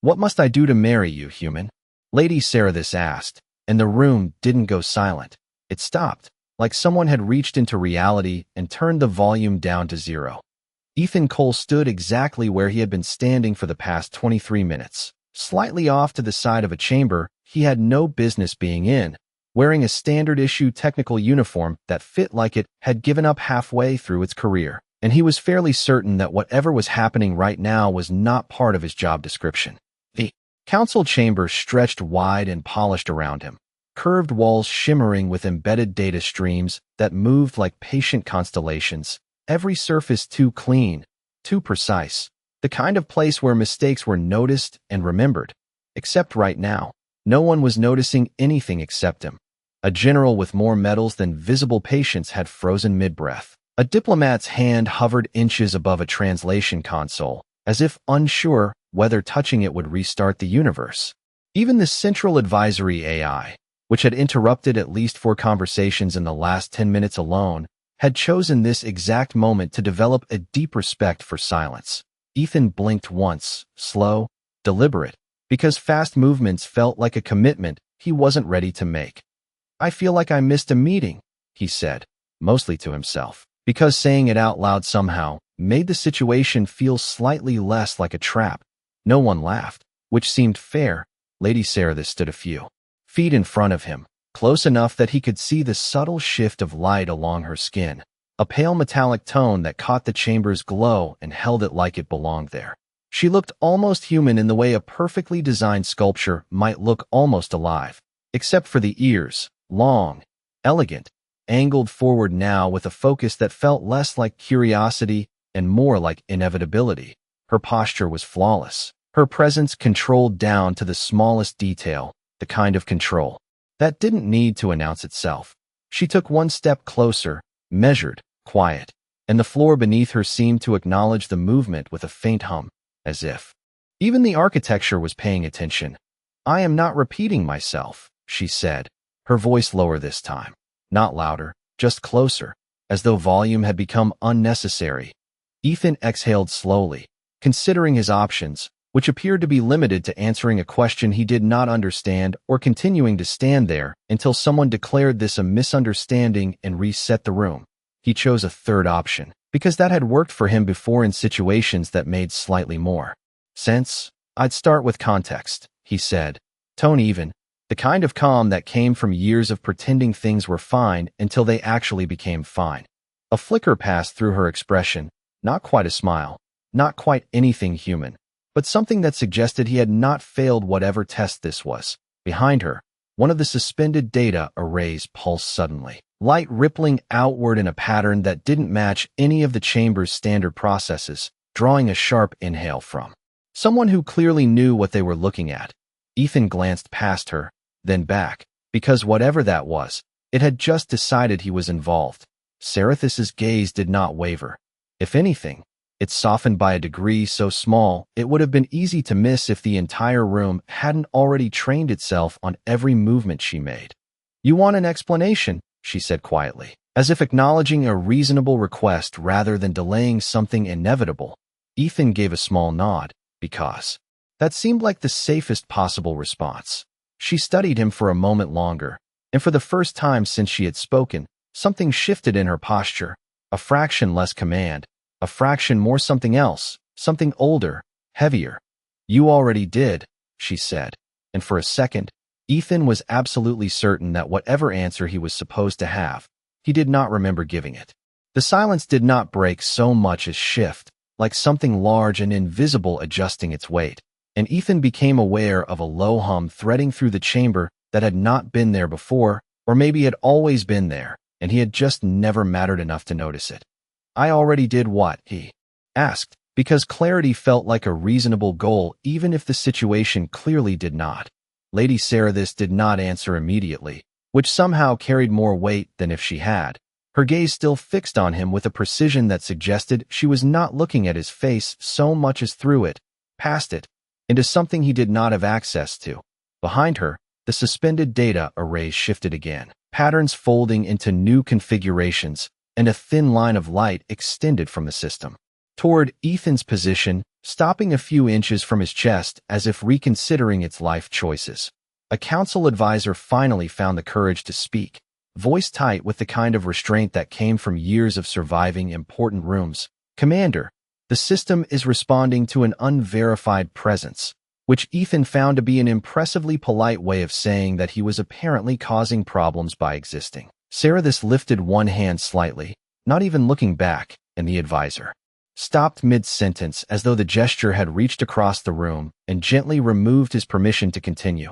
"What must I do to marry you, human?" Lady Sarathis asked, and the room didn't go silent. It stopped, like someone had reached into reality and turned the volume down to zero. Ethan Cole stood exactly where he had been standing for the past 23 minutes, slightly off to the side of a chamber he had no business being in, wearing a standard-issue technical uniform that fit like it had given up halfway through its career, and he was fairly certain that whatever was happening right now was not part of his job description. The council chamber stretched wide and polished around him, curved walls shimmering with embedded data streams that moved like patient constellations, every surface too clean, too precise, the kind of place where mistakes were noticed and remembered. Except right now, no one was noticing anything except him. A general with more medals than visible patients had frozen mid-breath. A diplomat's hand hovered inches above a translation console, as if unsure whether touching it would restart the universe. Even the Central Advisory AI, which had interrupted at least 4 conversations in the last 10 minutes alone, had chosen this exact moment to develop a deep respect for silence. Ethan blinked once, slow, deliberate, because fast movements felt like a commitment he wasn't ready to make. "I feel like I missed a meeting," he said, mostly to himself, because saying it out loud somehow made the situation feel slightly less like a trap. No one laughed, which seemed fair. Lady Sarathis stood a few feet in front of him, close enough that he could see the subtle shift of light along her skin, a pale metallic tone that caught the chamber's glow and held it like it belonged there. She looked almost human in the way a perfectly designed sculpture might look almost alive, except for the ears, long, elegant, angled forward now with a focus that felt less like curiosity and more like inevitability. Her posture was flawless, her presence controlled down to the smallest detail, the kind of control that didn't need to announce itself. She took one step closer, measured, quiet, and the floor beneath her seemed to acknowledge the movement with a faint hum, as if even the architecture was paying attention. "I am not repeating myself," she said, her voice lower this time, not louder, just closer, as though volume had become unnecessary. Ethan exhaled slowly, considering his options, which appeared to be limited to answering a question he did not understand or continuing to stand there until someone declared this a misunderstanding and reset the room. He chose a third option, because that had worked for him before in situations that made slightly more sense. "I'd start with context," he said, tone even, the kind of calm that came from years of pretending things were fine until they actually became fine. A flicker passed through her expression, not quite a smile, not quite anything human, but something that suggested he had not failed whatever test this was. Behind her, one of the suspended data arrays pulsed suddenly, light rippling outward in a pattern that didn't match any of the chamber's standard processes, drawing a sharp inhale from someone who clearly knew what they were looking at. Ethan glanced past her, then back, because whatever that was, it had just decided he was involved. Sarathis's gaze did not waver. If anything, it softened by a degree so small it would have been easy to miss if the entire room hadn't already trained itself on every movement she made. "You want an explanation?" she said quietly, as if acknowledging a reasonable request rather than delaying something inevitable. Ethan gave a small nod, because that seemed like the safest possible response. She studied him for a moment longer, and for the first time since she had spoken, something shifted in her posture, a fraction less command, a fraction more something else, something older, heavier. "You already did," she said, and for a second, Ethan was absolutely certain that whatever answer he was supposed to have, he did not remember giving it. The silence did not break so much as shift, like something large and invisible adjusting its weight, and Ethan became aware of a low hum threading through the chamber that had not been there before, or maybe had always been there, and he had just never mattered enough to notice it. "I already did what?" he asked, because clarity felt like a reasonable goal even if the situation clearly did not. Lady Sarathis did not answer immediately, which somehow carried more weight than if she had, her gaze still fixed on him with a precision that suggested she was not looking at his face so much as through it, past it, into something he did not have access to. Behind her, the suspended data arrays shifted again, patterns folding into new configurations, and a thin line of light extended from the system toward Ethan's position, stopping a few inches from his chest as if reconsidering its life choices. A council advisor finally found the courage to speak, voice tight with the kind of restraint that came from years of surviving important rooms. "Commander, the system is responding to an unverified presence," which Ethan found to be an impressively polite way of saying that he was apparently causing problems by existing. This lifted one hand slightly, not even looking back, and the advisor stopped mid-sentence as though the gesture had reached across the room and gently removed his permission to continue.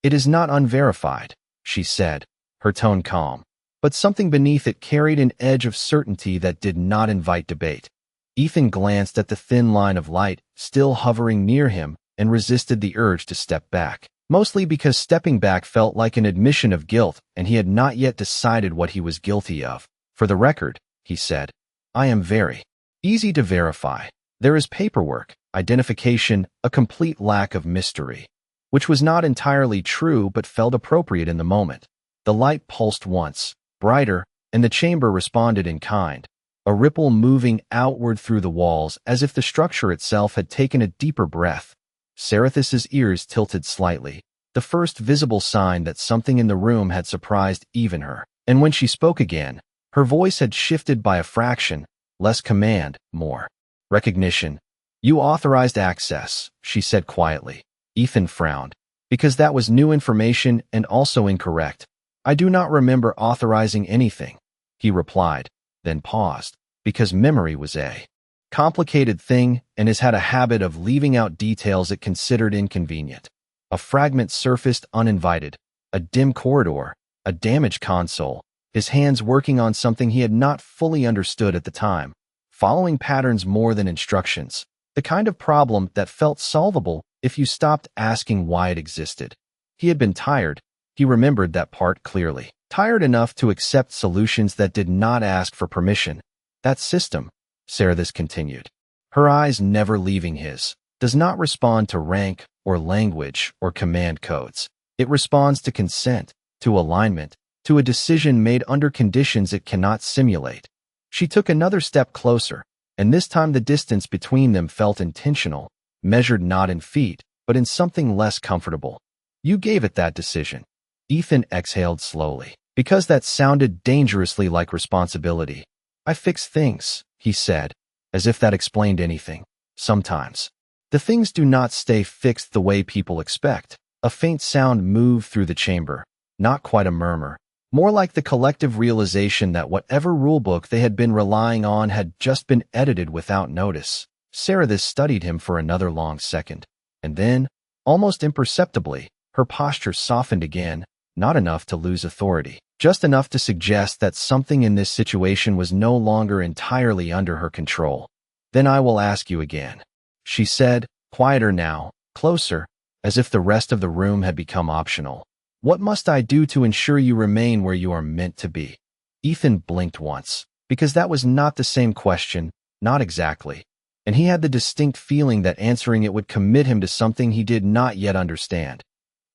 "It is not unverified," she said, her tone calm, but something beneath it carried an edge of certainty that did not invite debate. Ethan glanced at the thin line of light still hovering near him and resisted the urge to step back, mostly because stepping back felt like an admission of guilt and he had not yet decided what he was guilty of. "For the record," he said, "I am very easy to verify. There is paperwork, identification, a complete lack of mystery," which was not entirely true but felt appropriate in the moment. The light pulsed once, brighter, and the chamber responded in kind, a ripple moving outward through the walls as if the structure itself had taken a deeper breath. Sarethas's ears tilted slightly, the first visible sign that something in the room had surprised even her. And when she spoke again, her voice had shifted by a fraction, less command, more recognition. "You authorized access," she said quietly. Ethan frowned, because that was new information and also incorrect. "I do not remember authorizing anything," he replied, then paused, because memory was a complicated thing and has had a habit of leaving out details it considered inconvenient. A fragment surfaced uninvited, a dim corridor, a damaged console, his hands working on something he had not fully understood at the time, following patterns more than instructions, the kind of problem that felt solvable if you stopped asking why it existed. He had been tired. He remembered that part clearly. Tired enough to accept solutions that did not ask for permission. "That system," Sarethas continued, her eyes never leaving his, "does not respond to rank or language or command codes. It responds to consent, to alignment, to a decision made under conditions it cannot simulate." She took another step closer, and this time the distance between them felt intentional, measured not in feet, but in something less comfortable. "You gave it that decision." Ethan exhaled slowly, because that sounded dangerously like responsibility. "I fix things," he said, as if that explained anything. "Sometimes the things do not stay fixed the way people expect." A faint sound moved through the chamber, not quite a murmur, more like the collective realization that whatever rulebook they had been relying on had just been edited without notice. Sarethas studied him for another long second, and then, almost imperceptibly, her posture softened again, not enough to lose authority, just enough to suggest that something in this situation was no longer entirely under her control. "Then I will ask you again," she said, quieter now, closer, as if the rest of the room had become optional. "What must I do to ensure you remain where you are meant to be?" Ethan blinked once, because that was not the same question, not exactly, and he had the distinct feeling that answering it would commit him to something he did not yet understand.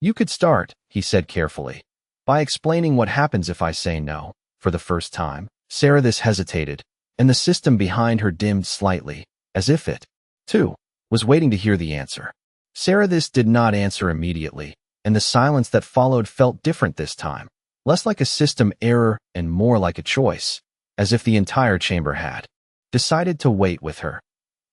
"You could start," he said carefully, "by explaining what happens if I say no." For the first time, Sarethas hesitated, and the system behind her dimmed slightly, as if it, too, was waiting to hear the answer. Sarethas did not answer immediately, and the silence that followed felt different this time, less like a system error and more like a choice, as if the entire chamber had decided to wait with her.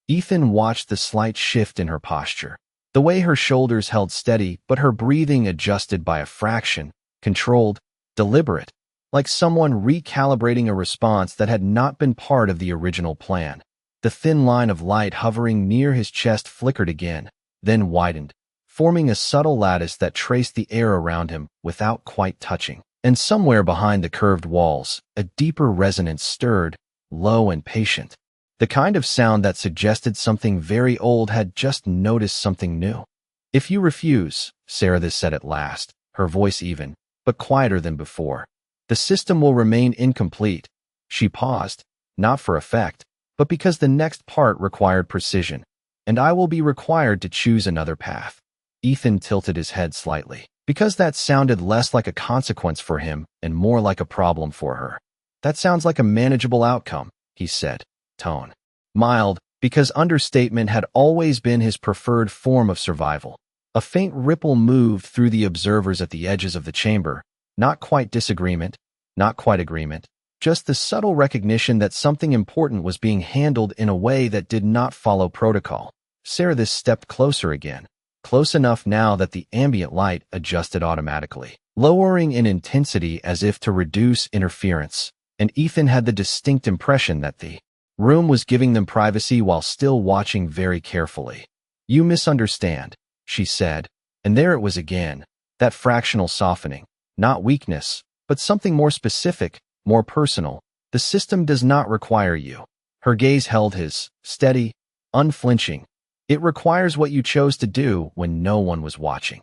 Ethan watched the slight shift in her posture, the way her shoulders held steady but her breathing adjusted by a fraction, controlled, deliberate, like someone recalibrating a response that had not been part of the original plan. The thin line of light hovering near his chest flickered again, then widened, forming a subtle lattice that traced the air around him without quite touching. And somewhere behind the curved walls, a deeper resonance stirred, low and patient. The kind of sound that suggested something very old had just noticed something new. "If you refuse," Sarethas said at last, her voice even, but quieter than before, "the system will remain incomplete." She paused, not for effect, but because the next part required precision, "and I will be required to choose another path." Ethan tilted his head slightly, because that sounded less like a consequence for him and more like a problem for her. "That sounds like a manageable outcome," he said, tone mild, because understatement had always been his preferred form of survival. A faint ripple moved through the observers at the edges of the chamber, not quite disagreement, not quite agreement, just the subtle recognition that something important was being handled in a way that did not follow protocol. Sarathis stepped closer again, close enough now that the ambient light adjusted automatically, lowering in intensity as if to reduce interference, and Ethan had the distinct impression that the room was giving them privacy while still watching very carefully. "You misunderstand," she said, and there it was again, that fractional softening, not weakness, but something more specific, more personal. "The system does not require you." Her gaze held his, steady, unflinching. "It requires what you chose to do when no one was watching."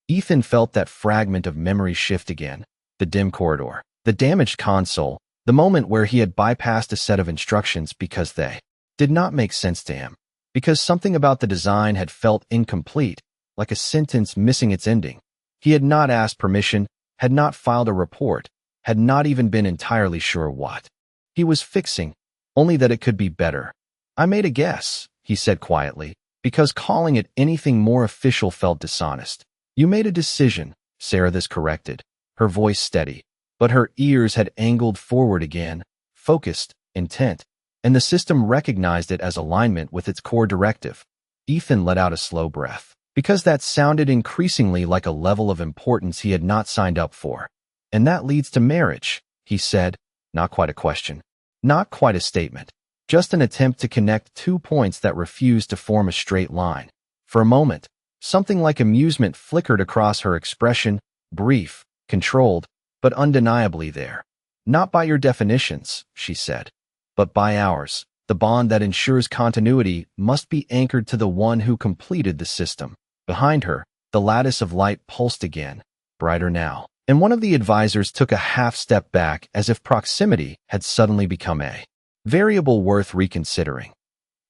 Ethan felt that fragment of memory shift again, the dim corridor, the damaged console, the moment where he had bypassed a set of instructions because they did not make sense to him, because something about the design had felt incomplete, like a sentence missing its ending. He had not asked permission, had not filed a report, had not even been entirely sure what he was fixing, only that it could be better. "I made a guess," he said quietly, because calling it anything more official felt dishonest. "You made a decision," Sarathis corrected, her voice steady, but her ears had angled forward again, focused, intent, and the system recognized it as alignment with its core directive. Ethan let out a slow breath, because that sounded increasingly like a level of importance he had not signed up for. "And that leads to marriage," he said, not quite a question, not quite a statement, just an attempt to connect 2 points that refused to form a straight line. For a moment, something like amusement flickered across her expression, brief, controlled, but undeniably there. "Not by your definitions," she said, "but by ours. The bond that ensures continuity must be anchored to the one who completed the system." Behind her, the lattice of light pulsed again, brighter now, and one of the advisors took a half step back as if proximity had suddenly become a variable worth reconsidering.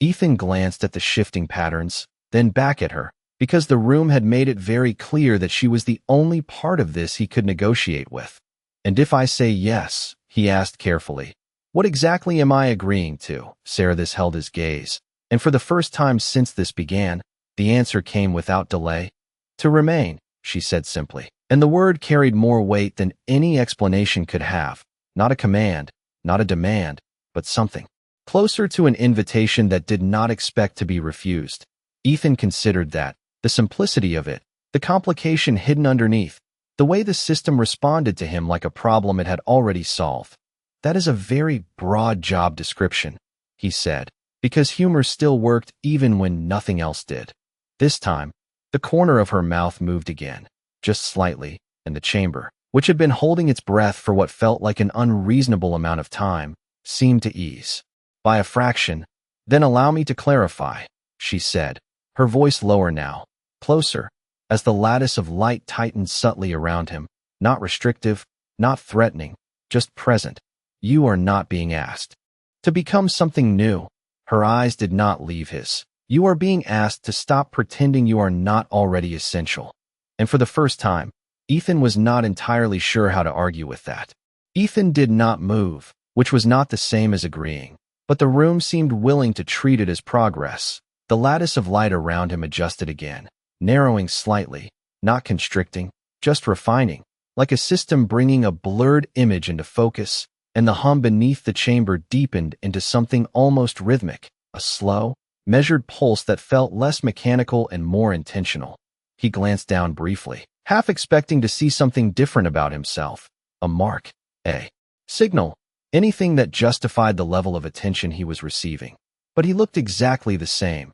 Ethan glanced at the shifting patterns, then back at her, because the room had made it very clear that she was the only part of this he could negotiate with. "And if I say yes," he asked carefully, "what exactly am I agreeing to?" Sarathis held his gaze, and for the first time since this began, the answer came without delay. "To remain," she said simply, and the word carried more weight than any explanation could have. Not a command, not a demand, but something closer to an invitation that did not expect to be refused. Ethan considered that, the simplicity of it, the complication hidden underneath, the way the system responded to him like a problem it had already solved. "That is a very broad job description," he said, because humor still worked even when nothing else did. This time, the corner of her mouth moved again, just slightly, and the chamber, which had been holding its breath for what felt like an unreasonable amount of time, seemed to ease. "By a fraction. Then allow me to clarify," she said, her voice lower now, closer, as the lattice of light tightened subtly around him, not restrictive, not threatening, just present. "You are not being asked to become something new." Her eyes did not leave his. "You are being asked to stop pretending you are not already essential." And for the first time, Ethan was not entirely sure how to argue with that. Ethan did not move, which was not the same as agreeing, but the room seemed willing to treat it as progress. The lattice of light around him adjusted again, narrowing slightly, not constricting, just refining, like a system bringing a blurred image into focus, and the hum beneath the chamber deepened into something almost rhythmic, a slow, measured pulse that felt less mechanical and more intentional. He glanced down briefly, half expecting to see something different about himself, a mark, a signal, anything that justified the level of attention he was receiving. But he looked exactly the same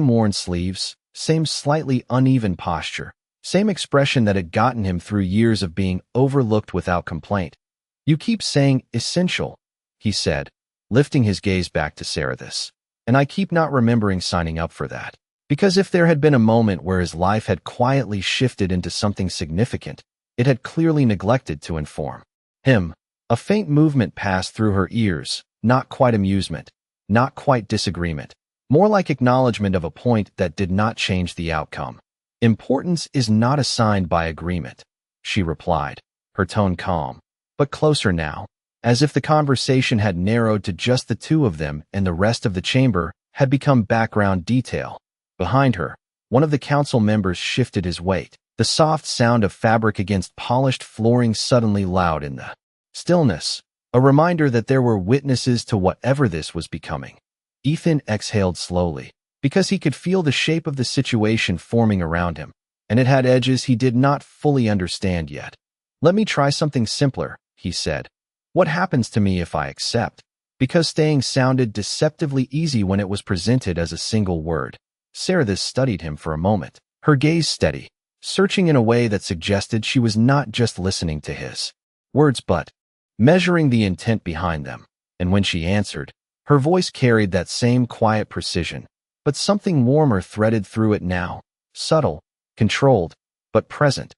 worn sleeves, same slightly uneven posture, same expression that had gotten him through years of being overlooked without complaint. "You keep saying essential," he said, lifting his gaze back to Sarathis, "and I keep not remembering signing up for that. Because if there had been a moment where his life had quietly shifted into something significant, it had clearly neglected to inform him." A faint movement passed through her ears, not quite amusement, not quite disagreement, more like acknowledgment of a point that did not change the outcome. "Importance is not assigned by agreement," she replied, her tone calm, but closer now, as if the conversation had narrowed to just the two of them and the rest of the chamber had become background detail. Behind her, one of the council members shifted his weight. The soft sound of fabric against polished flooring suddenly loud in the stillness, a reminder that there were witnesses to whatever this was becoming. Ethan exhaled slowly, because he could feel the shape of the situation forming around him, and it had edges he did not fully understand yet. "Let me try something simpler," he said. "What happens to me if I accept?" Because staying sounded deceptively easy when it was presented as a single word. Sarah studied him for a moment, her gaze steady, searching in a way that suggested she was not just listening to his words but measuring the intent behind them. And when she answered, her voice carried that same quiet precision, but something warmer threaded through it now, subtle, controlled, but present.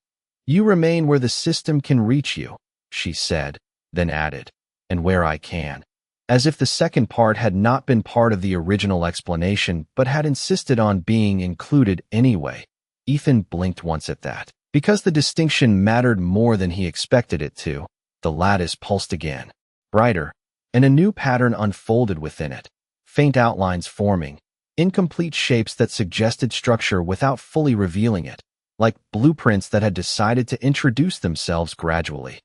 "You remain where the system can reach you," she said, then added, "and where I can." As if the second part had not been part of the original explanation but had insisted on being included anyway. Ethan blinked once at that. Because the distinction mattered more than he expected it to, the lattice pulsed again, brighter, and a new pattern unfolded within it, faint outlines forming, incomplete shapes that suggested structure without fully revealing it, like blueprints that had decided to introduce themselves gradually.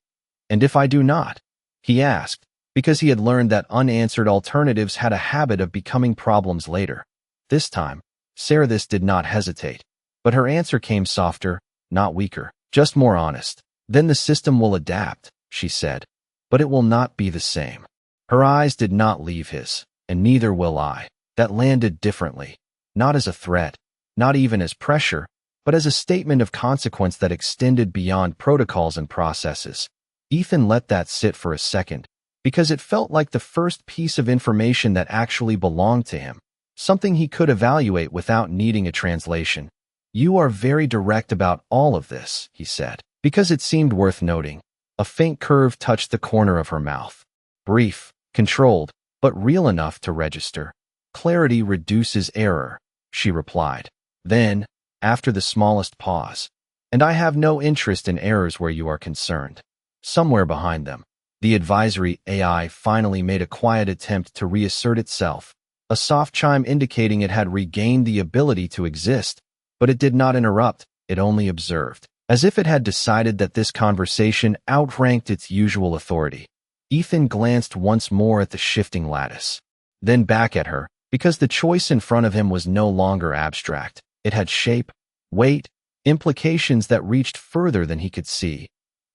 "And if I do not?" he asked, because he had learned that unanswered alternatives had a habit of becoming problems later. This time, Sarah did not hesitate, but her answer came softer, not weaker, just more honest. "Then the system will adapt," she said, "but it will not be the same." Her eyes did not leave his, and neither will I. That landed differently, not as a threat, not even as pressure, but as a statement of consequence that extended beyond protocols and processes. Ethan let that sit for a second, because it felt like the first piece of information that actually belonged to him, something he could evaluate without needing a translation. "You are very direct about all of this," he said, because it seemed worth noting. A faint curve touched the corner of her mouth. Brief, controlled, but real enough to register. "Clarity reduces error," she replied. Then, after the smallest pause, "And I have no interest in errors where you are concerned." Somewhere behind them, the advisory AI finally made a quiet attempt to reassert itself, a soft chime indicating it had regained the ability to exist. But it did not interrupt, it only observed, as if it had decided that this conversation outranked its usual authority. Ethan glanced once more at the shifting lattice, then back at her, because the choice in front of him was no longer abstract. It had shape, weight, implications that reached further than he could see.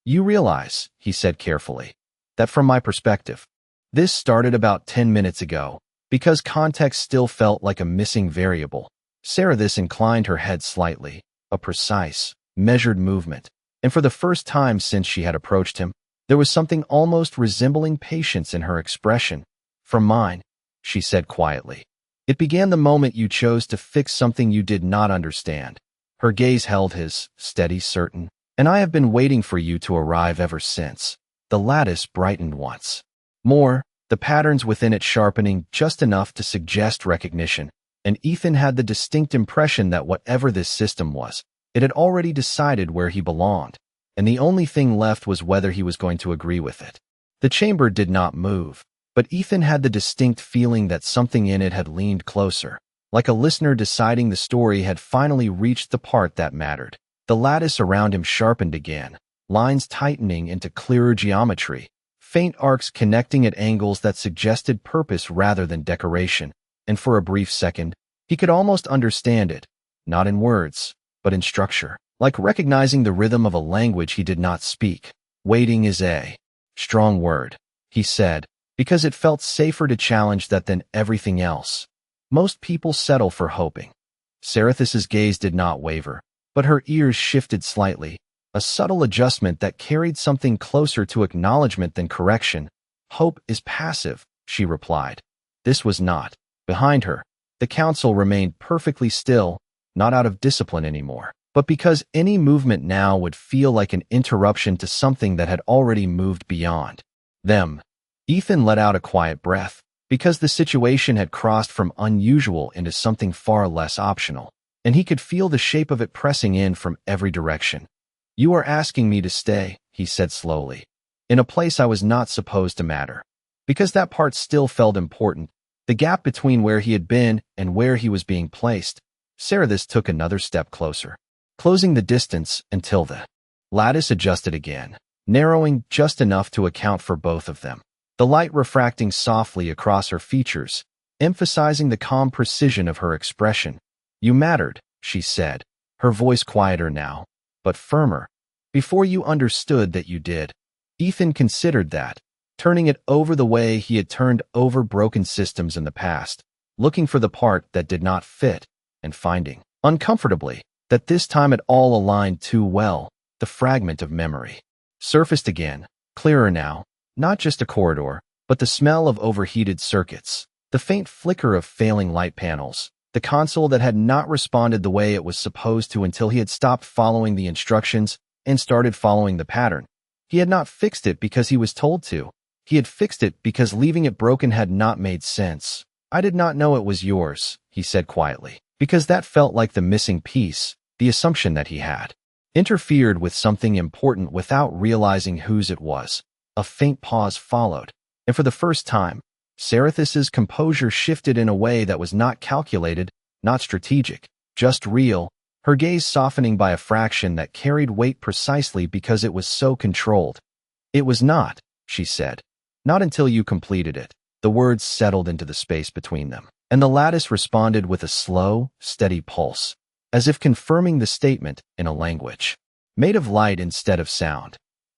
"You realize," he said carefully, "that from my perspective, this started about 10 minutes ago, because context still felt like a missing variable." Sarah inclined her head slightly, a precise, measured movement, and for the first time since she had approached him, there was something almost resembling patience in her expression. "From mine," she said quietly. "It began the moment you chose to fix something you did not understand." Her gaze held his, steady, certain, "And I have been waiting for you to arrive ever since." The lattice brightened once more, the patterns within it sharpening just enough to suggest recognition. And Ethan had the distinct impression that whatever this system was, it had already decided where he belonged, and the only thing left was whether he was going to agree with it. The chamber did not move, but Ethan had the distinct feeling that something in it had leaned closer, like a listener deciding the story had finally reached the part that mattered. The lattice around him sharpened again, lines tightening into clearer geometry, faint arcs connecting at angles that suggested purpose rather than decoration. And for a brief second, he could almost understand it, not in words, but in structure, like recognizing the rhythm of a language he did not speak. "Waiting is a strong word," he said, because it felt safer to challenge that than everything else. "Most people settle for hoping." Sarah's gaze did not waver, but her ears shifted slightly, a subtle adjustment that carried something closer to acknowledgment than correction. "Hope is passive," she replied. This was not. Behind her, the council remained perfectly still, not out of discipline anymore, but because any movement now would feel like an interruption to something that had already moved beyond them. Ethan let out a quiet breath, because the situation had crossed from unusual into something far less optional, and he could feel the shape of it pressing in from every direction. "You are asking me to stay," he said slowly, "in a place I was not supposed to matter." Because that part still felt important, The gap between where he had been and where he was being placed. Sarathis took another step closer, closing the distance until the lattice adjusted again, narrowing just enough to account for both of them. The light refracting softly across her features, emphasizing the calm precision of her expression. "You mattered," she said, her voice quieter now, but firmer. "Before you understood that you did." Ethan considered that, turning it over the way he had turned over broken systems in the past, looking for the part that did not fit, and finding, uncomfortably, that this time it all aligned too well. The fragment of memory surfaced again, clearer now, not just a corridor, but the smell of overheated circuits, the faint flicker of failing light panels, the console that had not responded the way it was supposed to until he had stopped following the instructions and started following the pattern. He had not fixed it because he was told to. He had fixed it because leaving it broken had not made sense. "I did not know it was yours," he said quietly, because that felt like the missing piece, the assumption that he had interfered with something important without realizing whose it was. A faint pause followed, and for the first time, Sarathis's composure shifted in a way that was not calculated, not strategic, just real, her gaze softening by a fraction that carried weight precisely because it was so controlled. "It was not," she said. "Not until you completed it." The words settled into the space between them, and the lattice responded with a slow, steady pulse, as if confirming the statement in a language made of light instead of sound.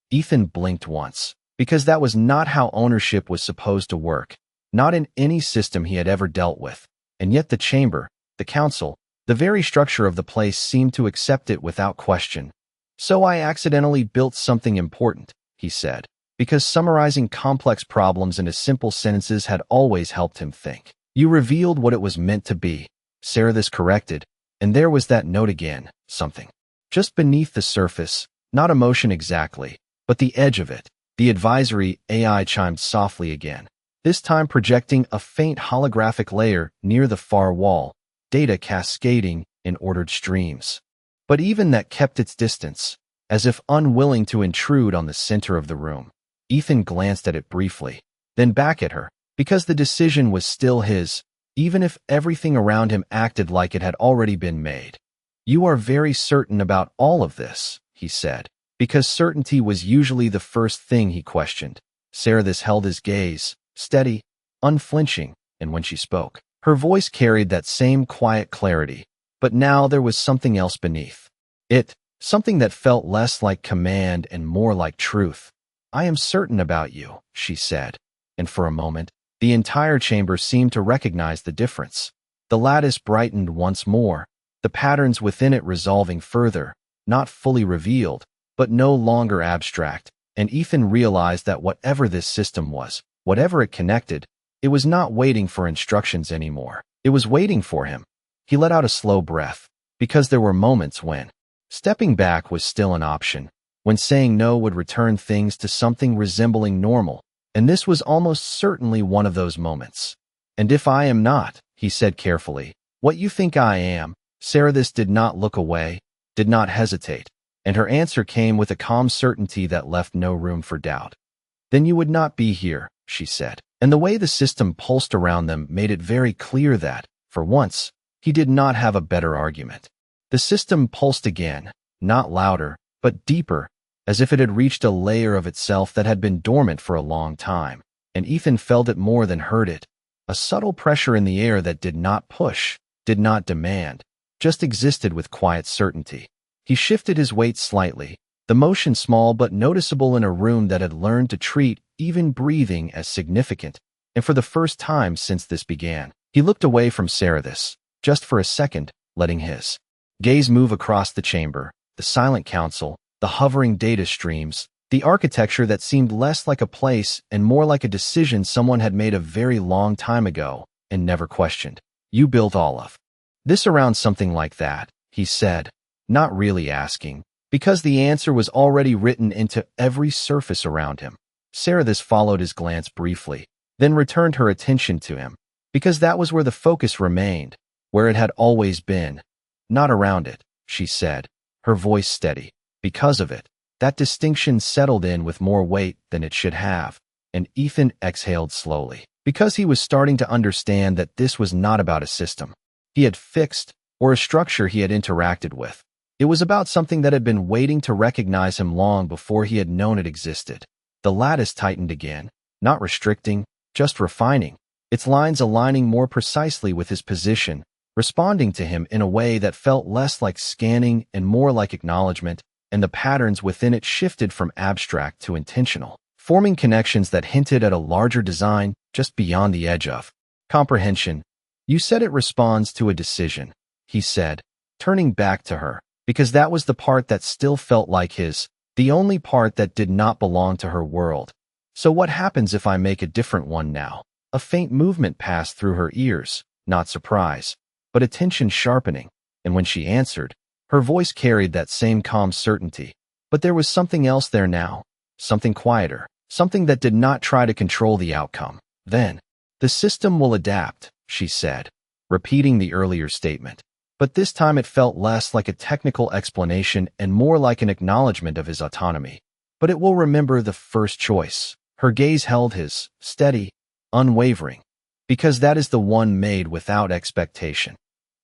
Ethan blinked once, because that was not how ownership was supposed to work, not in any system he had ever dealt with, and yet the chamber, the council, the very structure of the place seemed to accept it without question. "So I accidentally built something important," he said, because summarizing complex problems into simple sentences had always helped him think. "You revealed what it was meant to be," Sarathis corrected, and there was that note again, something just beneath the surface, not emotion exactly, but the edge of it. The advisory AI chimed softly again, this time projecting a faint holographic layer near the far wall, data cascading in ordered streams. But even that kept its distance, as if unwilling to intrude on the center of the room. Ethan glanced at it briefly, then back at her, because the decision was still his, even if everything around him acted like it had already been made. "You are very certain about all of this," he said, because certainty was usually the first thing he questioned. Sarathis held his gaze, steady, unflinching, and when she spoke, her voice carried that same quiet clarity, but now there was something else beneath it, something that felt less like command and more like truth. "I am certain about you," she said, and for a moment, the entire chamber seemed to recognize the difference. The lattice brightened once more, the patterns within it resolving further, not fully revealed, but no longer abstract, and Ethan realized that whatever this system was, whatever it connected, it was not waiting for instructions anymore. It was waiting for him. He let out a slow breath, because there were moments when stepping back was still an option, when saying no would return things to something resembling normal, and this was almost certainly one of those moments. "And if I am not," he said carefully, "what you think I am." Sarathis did not look away, did not hesitate, and her answer came with a calm certainty that left no room for doubt. "Then you would not be here," she said, and the way the system pulsed around them made it very clear that, for once, he did not have a better argument. The system pulsed again, not louder, but deeper, as if it had reached a layer of itself that had been dormant for a long time, and Ethan felt it more than heard it, a subtle pressure in the air that did not push, did not demand, just existed with quiet certainty. He shifted his weight slightly, the motion small but noticeable in a room that had learned to treat even breathing as significant, and for the first time since this began, he looked away from Sarathis, just for a second, letting his gaze move across the chamber, the silent council, the hovering data streams, the architecture that seemed less like a place and more like a decision someone had made a very long time ago and never questioned. "You built all of this around something like that," he said, not really asking, because the answer was already written into every surface around him. Sarathis followed his glance briefly, then returned her attention to him, because that was where the focus remained, where it had always been. "Not around it," she said, her voice steady. Because of it, that distinction settled in with more weight than it should have, and Ethan exhaled slowly. because he was starting to understand that this was not about a system he had fixed or a structure he had interacted with. It was about something that had been waiting to recognize him long before he had known it existed. The lattice tightened again, not restricting, just refining, its lines aligning more precisely with his position, responding to him in a way that felt less like scanning and more like acknowledgment, and the patterns within it shifted from abstract to intentional, forming connections that hinted at a larger design just beyond the edge of comprehension. You said it responds to a decision, he said, turning back to her, because that was the part that still felt like his, the only part that did not belong to her world. So what happens if I make a different one now? A faint movement passed through her ears, not surprise, but attention sharpening, and when she answered, her voice carried that same calm certainty. But there was something else there now, something quieter, something that did not try to control the outcome. Then, the system will adapt, she said, repeating the earlier statement. But this time it felt less like a technical explanation and more like an acknowledgement of his autonomy. But it will remember the first choice. Her gaze held his, steady, unwavering, because that is the one made without expectation.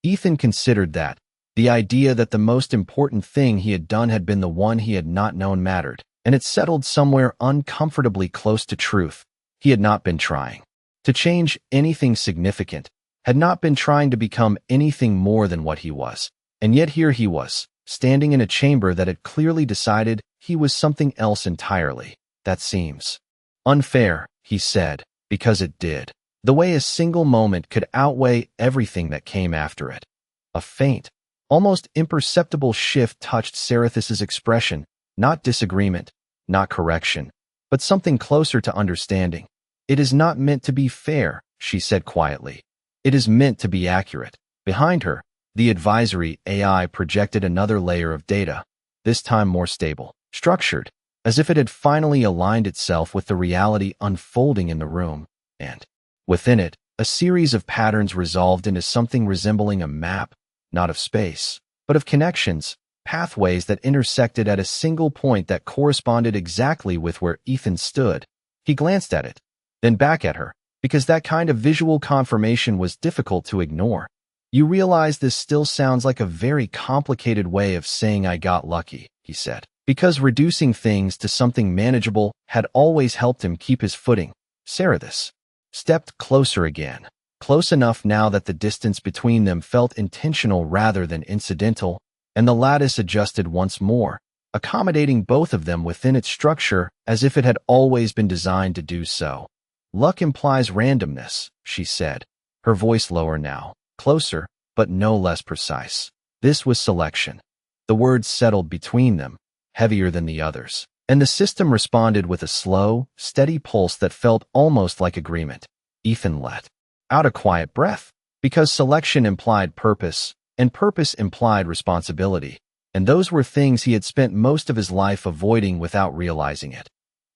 Ethan considered that, the idea that the most important thing he had done had been the one he had not known mattered, and it settled somewhere uncomfortably close to truth. He had not been trying to change anything significant, had not been trying to become anything more than what he was. And yet here he was, standing in a chamber that had clearly decided he was something else entirely. That seems unfair, he said, because it did. The way a single moment could outweigh everything that came after it. A faint, almost imperceptible shift touched Sarethus's expression, not disagreement, not correction, but something closer to understanding. It is not meant to be fair, she said quietly. It is meant to be accurate. Behind her, the advisory AI projected another layer of data, this time more stable, structured, as if it had finally aligned itself with the reality unfolding in the room, and within it, a series of patterns resolved into something resembling a map, not of space, but of connections, pathways that intersected at a single point that corresponded exactly with where Ethan stood. He glanced at it, then back at her, because that kind of visual confirmation was difficult to ignore. You realize this still sounds like a very complicated way of saying I got lucky, he said, because reducing things to something manageable had always helped him keep his footing. Sarethus stepped closer again, close enough now that the distance between them felt intentional rather than incidental, and the lattice adjusted once more, accommodating both of them within its structure as if it had always been designed to do so. Luck implies randomness, she said, her voice lower now, closer, but no less precise. This was selection. The words settled between them, heavier than the others, and the system responded with a slow, steady pulse that felt almost like agreement. Ethan let out a quiet breath, because selection implied purpose, and purpose implied responsibility, and those were things he had spent most of his life avoiding without realizing it.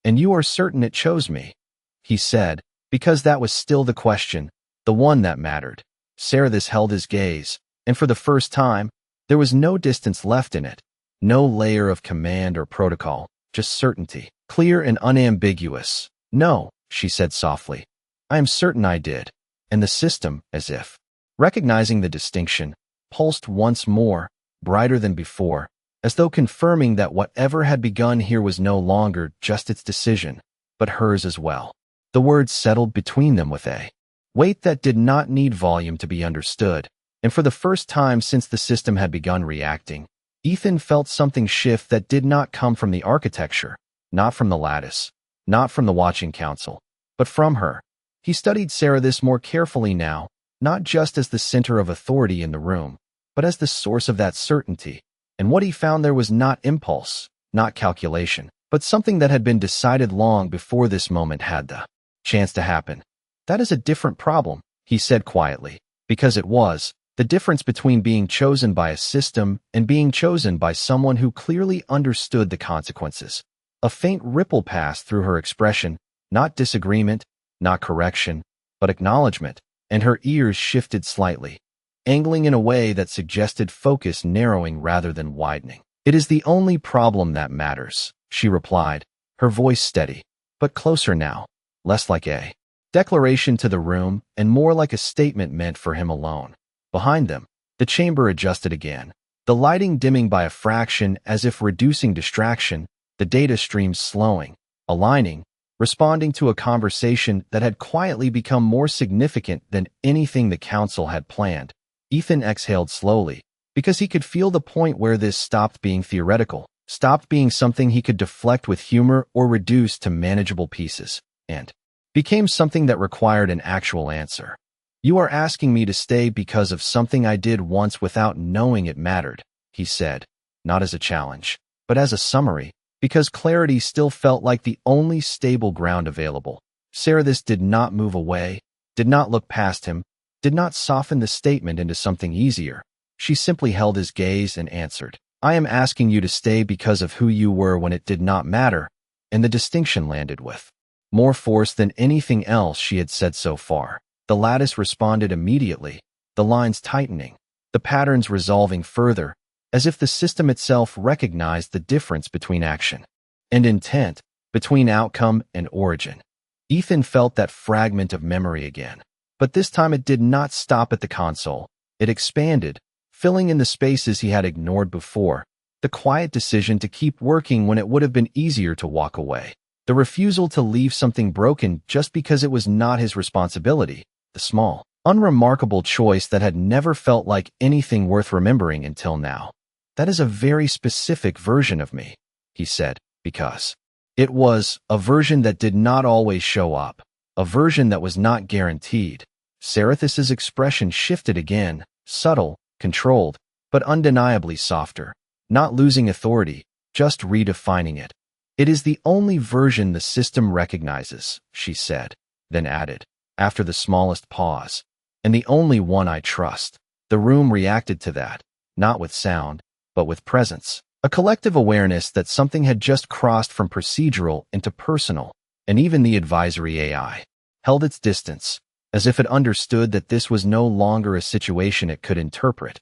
And you are certain it chose me, he said, because that was still the question, the one that mattered. Sarethus held his gaze, and for the first time, there was no distance left in it, no layer of command or protocol, just certainty, clear and unambiguous. No, she said softly. I am certain I did. And the system, as if recognizing the distinction, pulsed once more, brighter than before, as though confirming that whatever had begun here was no longer just its decision, but hers as well. The words settled between them with a weight that did not need volume to be understood, and for the first time since the system had begun reacting, Ethan felt something shift that did not come from the architecture, not from the lattice, not from the watching council, but from her. He studied Sarethus more carefully now, not just as the center of authority in the room, but as the source of that certainty, and what he found there was not impulse, not calculation, but something that had been decided long before this moment had the chance to happen. That is a different problem, he said quietly, because it was the difference between being chosen by a system and being chosen by someone who clearly understood the consequences. A faint ripple passed through her expression, not disagreement, not correction, but acknowledgment, and her ears shifted slightly, angling in a way that suggested focus narrowing rather than widening. It is the only problem that matters, she replied, her voice steady, but closer now, less like a declaration to the room and more like a statement meant for him alone. Behind them, the chamber adjusted again, the lighting dimming by a fraction as if reducing distraction, the data streams slowing, aligning, responding to a conversation that had quietly become more significant than anything the council had planned. Ethan exhaled slowly, because he could feel the point where this stopped being theoretical, stopped being something he could deflect with humor or reduce to manageable pieces, and became something that required an actual answer. "You are asking me to stay because of something I did once without knowing it mattered," he said, not as a challenge, but as a summary, because clarity still felt like the only stable ground available. Sarathis did not move away, did not look past him, did not soften the statement into something easier. She simply held his gaze and answered, "I am asking you to stay because of who you were when it did not matter," and the distinction landed with more force than anything else she had said so far. The lattice responded immediately, the lines tightening, the patterns resolving further, as if the system itself recognized the difference between action and intent, between outcome and origin. Ethan felt that fragment of memory again, but this time it did not stop at the console. It expanded, filling in the spaces he had ignored before, the quiet decision to keep working when it would have been easier to walk away, the refusal to leave something broken just because it was not his responsibility, the small, unremarkable choice that had never felt like anything worth remembering until now. "That is a very specific version of me," he said, because it was a version that did not always show up, a version that was not guaranteed. Sarathis's expression shifted again, subtle, controlled, but undeniably softer, not losing authority, just redefining it. "It is the only version the system recognizes," she said, then added, after the smallest pause, "and the only one I trust." The room reacted to that, not with sound, but with presence, a collective awareness that something had just crossed from procedural into personal, and even the advisory AI held its distance, as if it understood that this was no longer a situation it could interpret.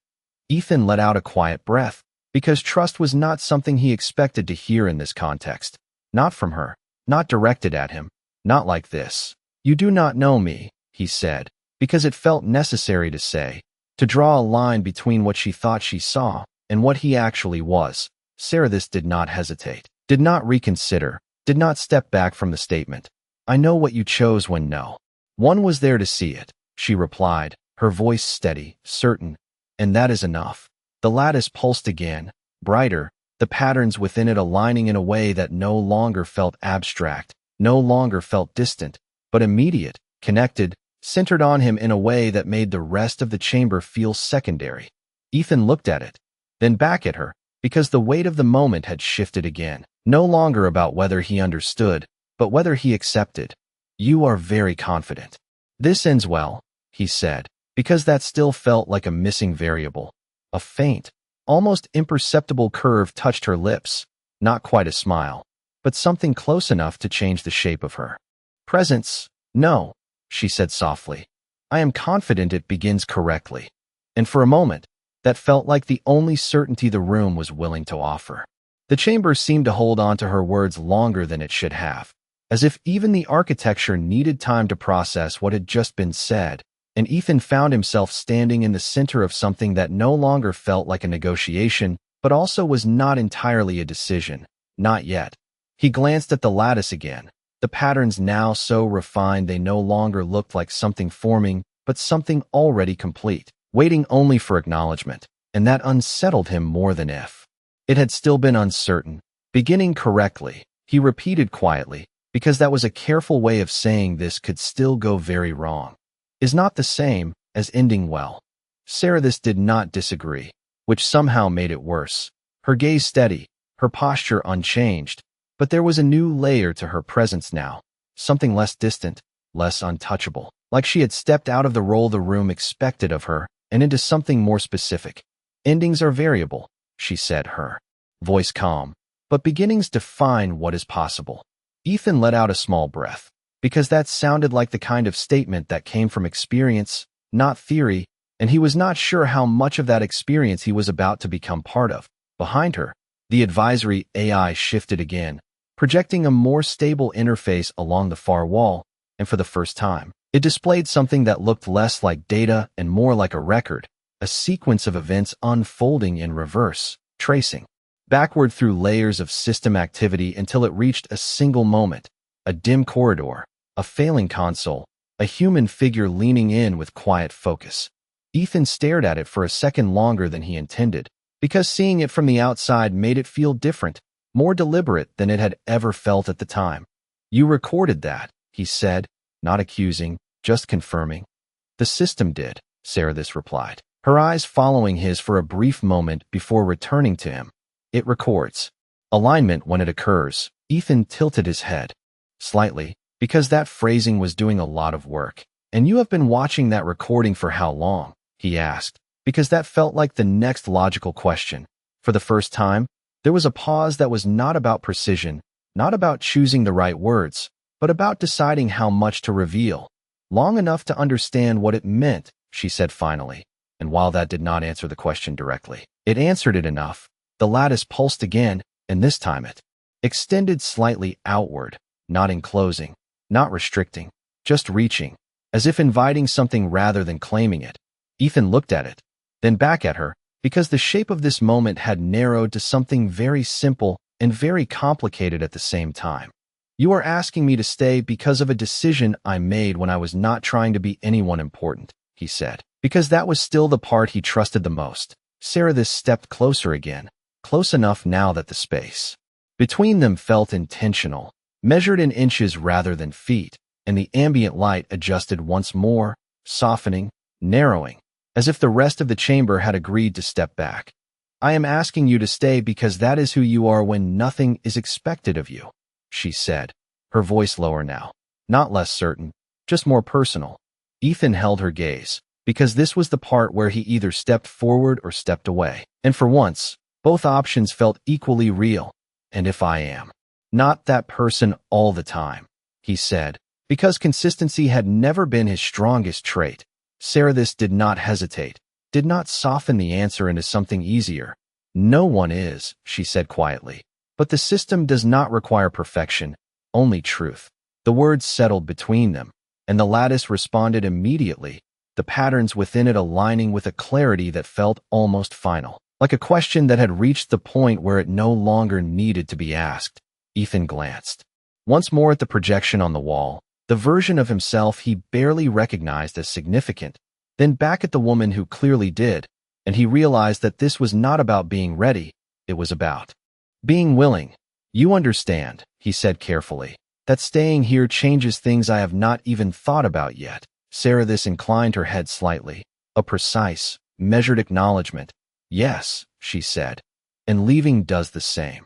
Ethan let out a quiet breath, because trust was not something he expected to hear in this context. Not from her, not directed at him, not like this. "You do not know me," he said, because it felt necessary to say, to draw a line between what she thought she saw and what he actually was. Sarathis did not hesitate, did not reconsider, did not step back from the statement. "I know what you chose when no one was there to see it," she replied, her voice steady, certain, "and that is enough." The lattice pulsed again, brighter, the patterns within it aligning in a way that no longer felt abstract, no longer felt distant, but immediate, connected, centered on him in a way that made the rest of the chamber feel secondary. Ethan looked at it, then back at her, because the weight of the moment had shifted again, no longer about whether he understood, but whether he accepted. "You are very confident. This ends well," he said, because that still felt like a missing variable. A faint, almost imperceptible curve touched her lips, not quite a smile, but something close enough to change the shape of her presence. "No," she said softly. "I am confident it begins correctly." And for a moment, that felt like the only certainty the room was willing to offer. The chamber seemed to hold on to her words longer than it should have, as if even the architecture needed time to process what had just been said, and Ethan found himself standing in the center of something that no longer felt like a negotiation, but also was not entirely a decision. Not yet. He glanced at the lattice again, the patterns now so refined they no longer looked like something forming, but something already complete, waiting only for acknowledgment, and that unsettled him more than if it had still been uncertain. "Beginning correctly," he repeated quietly, because that was a careful way of saying this could still go very wrong, "is not the same as ending well." Sarathis did not disagree, which somehow made it worse. Her gaze steady, her posture unchanged, but there was a new layer to her presence now, something less distant, less untouchable, like she had stepped out of the role the room expected of her and into something more specific. "Endings are variable," she said, her voice calm, "but beginnings define what is possible." Ethan let out a small breath, because that sounded like the kind of statement that came from experience, not theory, and he was not sure how much of that experience he was about to become part of. Behind her, the advisory AI shifted again, projecting a more stable interface along the far wall, and for the first time, it displayed something that looked less like data and more like a record, a sequence of events unfolding in reverse, tracing backward through layers of system activity until it reached a single moment, a dim corridor, a failing console, a human figure leaning in with quiet focus. Ethan stared at it for a second longer than he intended, because seeing it from the outside made it feel different, more deliberate than it had ever felt at the time. "You recorded that," he said, not accusing, just confirming. "The system did," Sarathis replied, her eyes following his for a brief moment before returning to him. "It records alignment when it occurs." Ethan tilted his head slightly, because that phrasing was doing a lot of work. "And you have been watching that recording for how long?" he asked, because that felt like the next logical question. For the first time, there was a pause that was not about precision, not about choosing the right words, but about deciding how much to reveal. "Long enough to understand what it meant," she said finally. And while that did not answer the question directly, it answered it enough. The lattice pulsed again, and this time it extended slightly outward, not enclosing, not restricting, just reaching, as if inviting something rather than claiming it. Ethan looked at it, then back at her, because the shape of this moment had narrowed to something very simple and very complicated at the same time. "You are asking me to stay because of a decision I made when I was not trying to be anyone important," he said, because that was still the part he trusted the most. Sarathis stepped closer again, close enough now that the space between them felt intentional, measured in inches rather than feet, and the ambient light adjusted once more, softening, narrowing, as if the rest of the chamber had agreed to step back. "I am asking you to stay because that is who you are when nothing is expected of you," she said, her voice lower now, not less certain, just more personal. Ethan held her gaze, because this was the part where he either stepped forward or stepped away. And for once, both options felt equally real. "And if I am not that person all the time," he said, because consistency had never been his strongest trait. Sarathis did not hesitate, did not soften the answer into something easier. "No one is," she said quietly. "But the system does not require perfection, only truth." The words settled between them, and the lattice responded immediately, the patterns within it aligning with a clarity that felt almost final, like a question that had reached the point where it no longer needed to be asked. Ethan glanced once more at the projection on the wall, the version of himself he barely recognized as significant, then back at the woman who clearly did, and he realized that this was not about being ready, it was about being willing. "You understand," he said carefully, "that staying here changes things I have not even thought about yet." Sarathis inclined her head slightly, a precise, measured acknowledgment. "Yes," she said, "and leaving does the same."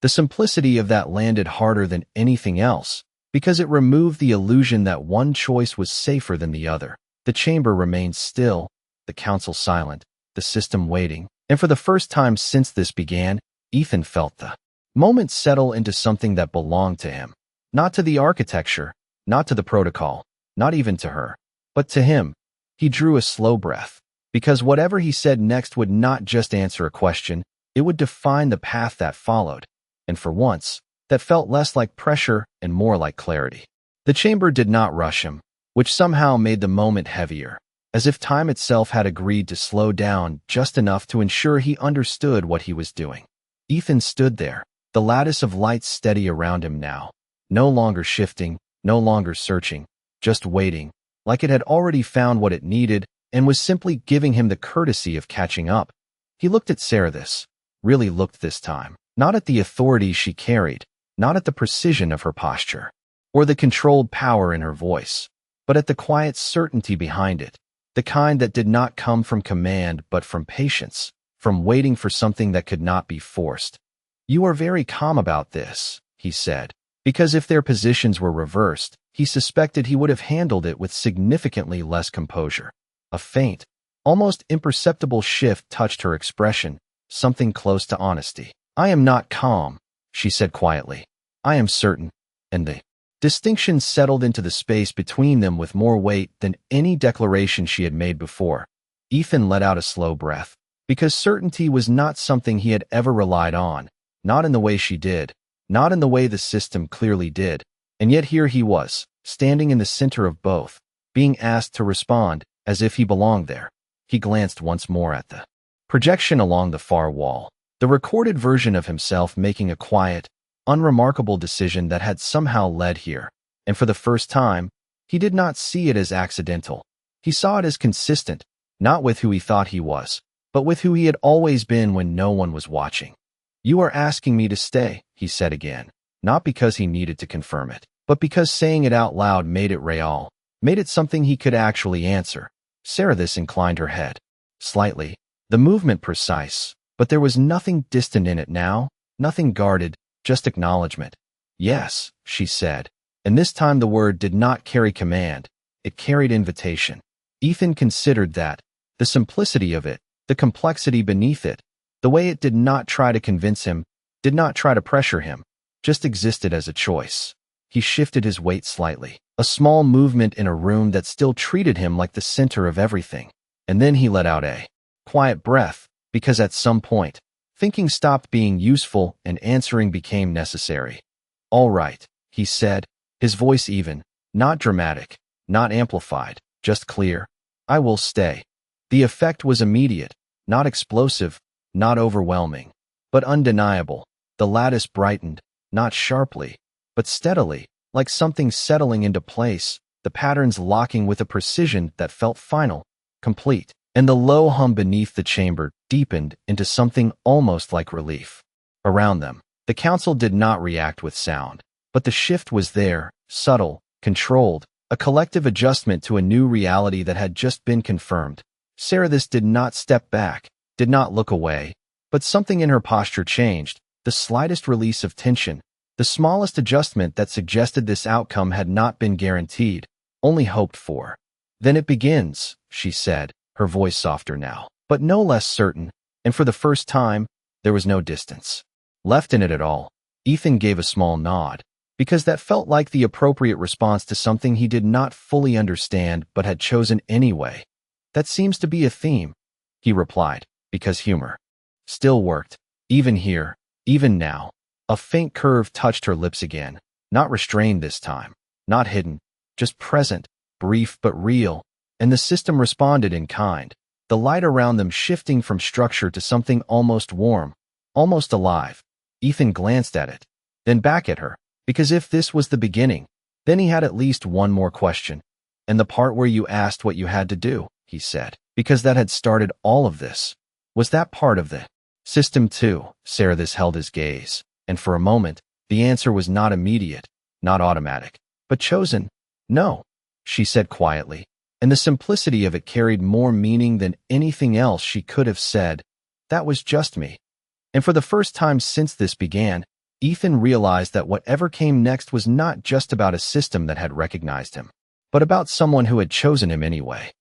The simplicity of that landed harder than anything else, because it removed the illusion that one choice was safer than the other. The chamber remained still, the council silent, the system waiting, and for the first time since this began, Ethan felt the moment settle into something that belonged to him. Not to the architecture, not to the protocol, not even to her, but to him. He drew a slow breath, because whatever he said next would not just answer a question, it would define the path that followed. And for once, that felt less like pressure and more like clarity. The chamber did not rush him, which somehow made the moment heavier, as if time itself had agreed to slow down just enough to ensure he understood what he was doing. Ethan stood there, the lattice of light steady around him now, no longer shifting, no longer searching, just waiting, like it had already found what it needed and was simply giving him the courtesy of catching up. He looked at Sarathis, really looked this time, not at the authority she carried, not at the precision of her posture, or the controlled power in her voice, but at the quiet certainty behind it, the kind that did not come from command but from patience, from waiting for something that could not be forced. "You are very calm about this," he said, because if their positions were reversed, he suspected he would have handled it with significantly less composure. A faint, almost imperceptible shift touched her expression, something close to honesty. "I am not calm," she said quietly. "I am certain," and the distinction settled into the space between them with more weight than any declaration she had made before. Ethan let out a slow breath, because certainty was not something he had ever relied on, not in the way she did, not in the way the system clearly did, and yet here he was, standing in the center of both, being asked to respond as if he belonged there. He glanced once more at the projection along the far wall, the recorded version of himself making a quiet, unremarkable decision that had somehow led here. And for the first time, he did not see it as accidental. He saw it as consistent, not with who he thought he was, but with who he had always been when no one was watching. "You are asking me to stay," he said again, not because he needed to confirm it, but because saying it out loud made it real, made it something he could actually answer. Saradis inclined her head slightly, the movement precise, but there was nothing distant in it now, nothing guarded, just acknowledgment. "Yes," she said, and this time the word did not carry command, it carried invitation. Ethan considered that, the simplicity of it, the complexity beneath it, the way it did not try to convince him, did not try to pressure him, just existed as a choice. He shifted his weight slightly, a small movement in a room that still treated him like the center of everything. And then he let out a quiet breath, because at some point, thinking stopped being useful and answering became necessary. "All right," he said, his voice even, not dramatic, not amplified, just clear. "I will stay." The effect was immediate, not explosive, not overwhelming, but undeniable. The lattice brightened, not sharply, but steadily, like something settling into place, the patterns locking with a precision that felt final, complete, and the low hum beneath the chamber deepened into something almost like relief. Around them, the council did not react with sound, but the shift was there, subtle, controlled, a collective adjustment to a new reality that had just been confirmed. Saradis did not step back, did not look away, but something in her posture changed, the slightest release of tension, the smallest adjustment that suggested this outcome had not been guaranteed, only hoped for. "Then it begins," she said, her voice softer now, but no less certain, and for the first time, there was no distance left in it at all. Ethan gave a small nod, because that felt like the appropriate response to something he did not fully understand but had chosen anyway. "That seems to be a theme," he replied, because humor still worked, even here, even now. A faint curve touched her lips again, not restrained this time, not hidden, just present, brief but real, and the system responded in kind, the light around them shifting from structure to something almost warm, almost alive. Ethan glanced at it, then back at her, because if this was the beginning, then he had at least one more question. "And the part where you asked what you had to do," he said, "because that had started all of this. Was that part of the system too?" Saradis held his gaze, and for a moment, the answer was not immediate, not automatic, but chosen. "No," she said quietly, and the simplicity of it carried more meaning than anything else she could have said. "That was just me." And for the first time since this began, Ethan realized that whatever came next was not just about a system that had recognized him, but about someone who had chosen him anyway.